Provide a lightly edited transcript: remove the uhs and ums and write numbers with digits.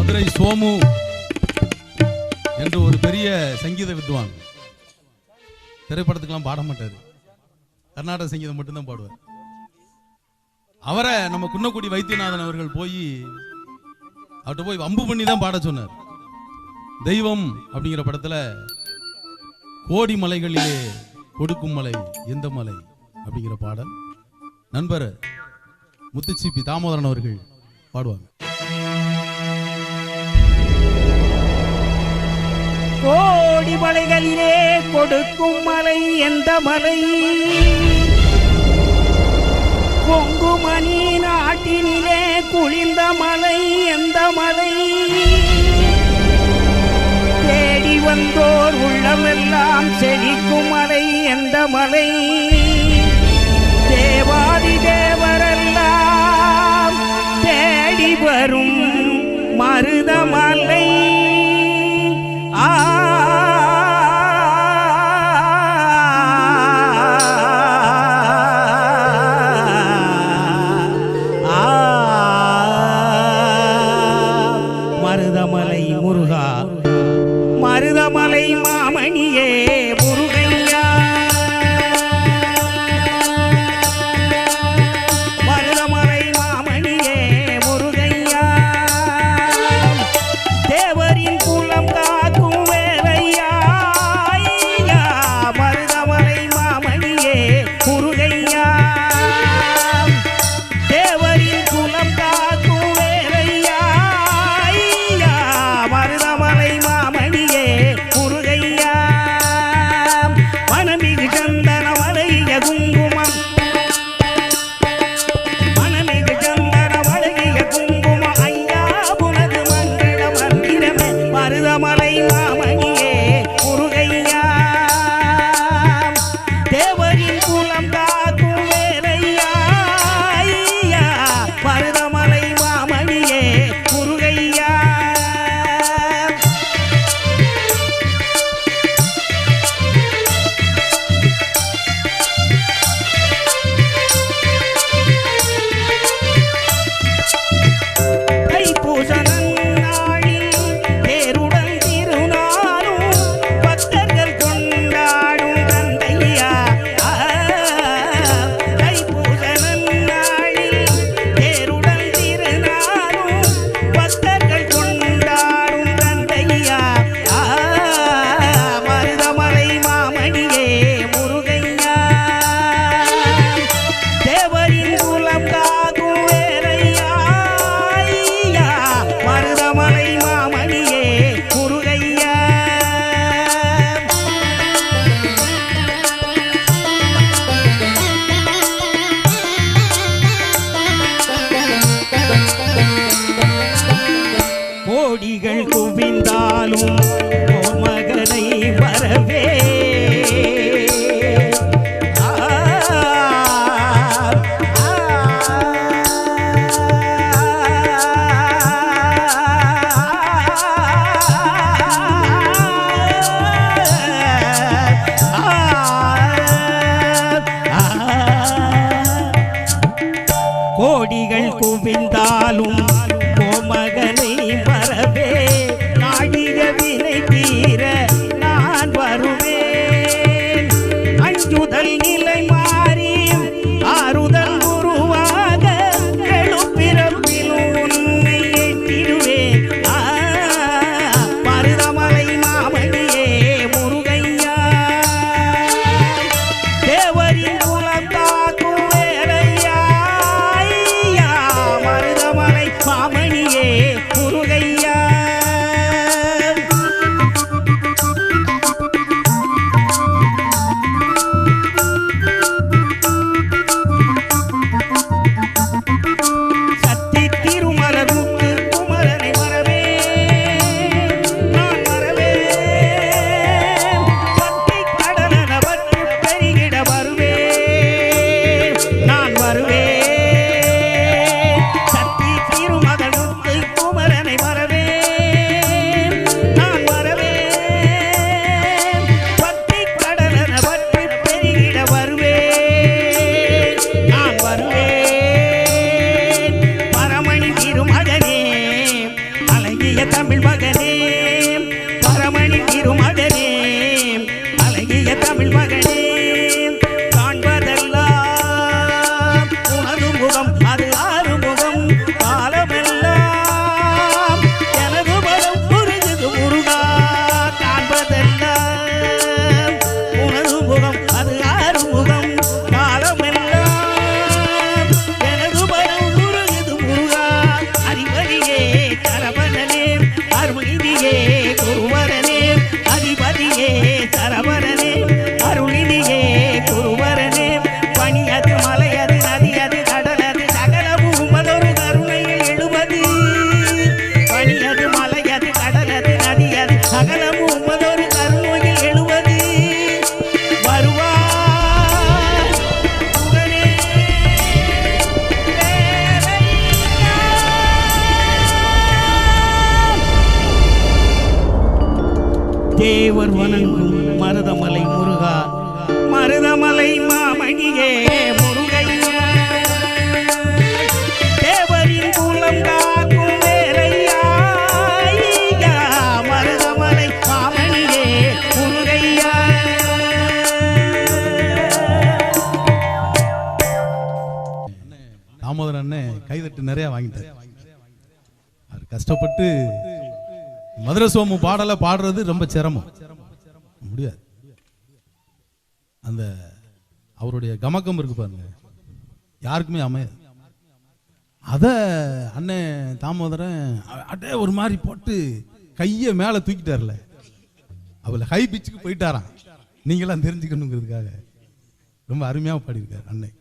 மதுரை சோமு என்று ஒரு பெரிய சங்கீத வித்வான். திரைப்படத்துக்கெல்லாம் பாட மாட்டாரு, கர்நாடக சங்கீதம் மட்டும்தான் பாடுவார். அவரை நம்ம குன்னக்குடி வைத்தியநாதன் அவர்கள் அவர்கிட்ட போய் வம்பு பண்ணி தான் பாட சொன்னார். தெய்வம் அப்படிங்கிற படத்துல கோடி மலைகளிலே கொடுக்கும் மலை எந்த மலை அப்படிங்கிற பாடல் நண்பர் முத்துச்சிபி தாமோதரன் அவர்கள் பாடுவாங்க. கோடி மலைகளிலே கொடுக்கும் மலை எந்த மலை, கொங்குமணி நாட்டினிலே குளிர்ந்த மலை எந்த மலை, தேடி வந்தோர் உள்ளமெல்லாம் செழிக்கும் மலை எந்த மலை, தேவாதி தேவரெல்லாம் தேடி வரும் மருதமலை. மருதமலை முருகா, மருதமலை மாமணியே முருகையா, மருதமலை மாமணியே முருகையா, தேவரின் குலம் காக்கும் வேலையா, மருதமலை மாமணியே முருகையா, தேவரின் குலம் காக்கும் வேலையா, மருதமலை மாமணியே முருகையா, மனமிகு சந்தன மலைய குங்குமம், மனமிகு சந்தன மலைய குங்குமம், ஐயா புனது மங்கள மந்திரமே மருதமலை மாமணியே முருகையா, தேவரின் குலம் காக்கும் வேலையா, மருதமலை மாமணியே முருகையா. தைப்பூச நன்னாளில் தேருடன் திருநாளும் பக்தர்கள் கொண்டாடும் தந்தையா, தைப்பூச நன்னாளில் தேருடன் திருநாளும் பக்தர்கள் கொண்டாடும் தந்தையா, மருதமலை மாமணியே முருகையா, தேவரின் குலம் காக்கும் வேலையா, மருதமலை மாமணியே முருகையா. கோடிகள் குவிந்தாலும் மகனை வரவே, கோடிகள் குவிந்தாலும் கோமகனை வரவே, நாடிய வினை தீர நான் வருவேன், அஞ்சுதல் நிலை மாறி ஆறுதல் உருவாக எழுப்பிறப்பிலும் உன்னை ஏற்றிடுவேன், மருதமலை மாமணியே முருகையா, தேவரின் குலம் காக்கும் வேலையா, மருதமலை மாமணியே முருகையா. சக்தி திருமலர் முத்து குமரனை வரவே, நான் வரவே, பக்தி கடலன பற்று பெருகிட வருவே, நான் வருவே, சக்தி திருமலர் முத்து குமரனை வரவே, அழகிய தமிழ் மகனே பரமணி திருமகனே அழகிய தமிழ் மகனே காண்பதெல்லாம் உனது முகம் அது ஆறுமுகம் காலமெல்லாம் எனது மனம் முருகுது முருகா காண்பதெல்லாம் உனது முகம் அது ஆறுமுகம் காலமெல்லாம் எனது மனம் முருகுது முருகா அறிவறியே சரவணனே அருள்நிதியே குருவரனே அதிபதியே சரவணனே அருள்நிதியே குருவரனே பணியது மலையது நதியது கடலது சகலமும் உமதொரு கருணையில் எழுவது பணியது மலையது கடலது நதியது சகலமும் உமதொரு கருணையில் எழுவது வருவார் உடனே தேவர் வணங்கும் மருதமலை முருகா மருதமலை மாமணியே முருகையா தேவரின் குலம் காக்கும் வேலையா ஐயா மருதமலை மாமணியே முருகையா தாமோதரன் அண்ணன் கைதட்டு நிறைய வாங்கிட்டார். அவர் கஷ்டப்பட்டு மதுரை சோமு பாடலை பாடுறது ரொம்ப சிரமம், முடியாது. அந்த அவருடைய கமக்கம் இருக்கு பாருங்க, யாருக்குமே அமையாது. அத அண்ணன் தாமோதரன் அடே ஒரு மாதிரி போட்டு கையை மேல தூக்கிட்டார்ல, அவளை ஹை பிச்சுக்கு போயிட்டாராம். நீங்களாம் தெரிஞ்சுக்கணுங்கிறதுக்காக ரொம்ப அருமையாக பாடியிருக்கார் அண்ணன்.